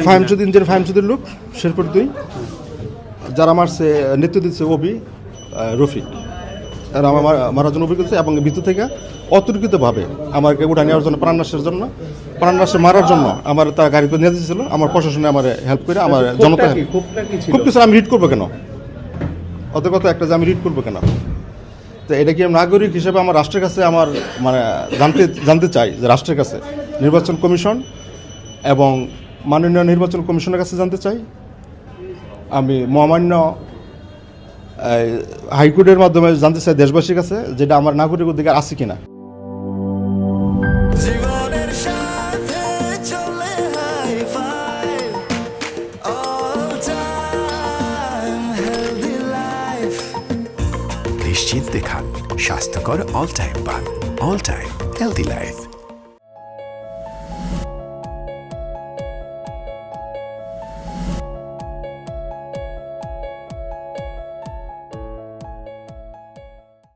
ফাহিমচুদের লোক শেরপুর 2 যারা মারছে নেতৃত্ব দিচ্ছে ওবি রফিক, তারা আমার মারার জন্য অভিযোগ করছে এবং ভিতর থেকে অতর্কিতভাবে আমাকে উঠা নেওয়ার জন্য প্রাণনাশের মারার জন্য আমার তার গাড়িতে নিয়ে দিয়েছিল। আমার প্রশাসনে আমার হেল্প করে আমার জনতা খুব কিছু আমি রিড করবো কেন, অত কথা একটা যে আমি রিড করবো কেন। তো এটা কি নাগরিক হিসেবে আমার রাষ্ট্রের কাছে আমার মানে জানতে চাই যে রাষ্ট্রের কাছে নির্বাচন কমিশন এবং মাননীয় নির্বাচন কমিশনের কাছে জানতে চাই, আমি মহামান্য হাইকোর্টের মাধ্যমে জানতে চাই দেশবাসীর কাছে, যেটা আমার নাগরিক অধিকার আছে কিনা। নিশ্চিন্তে খান, স্বাস্থ্যকর অল টাইম পান। All time healthy life.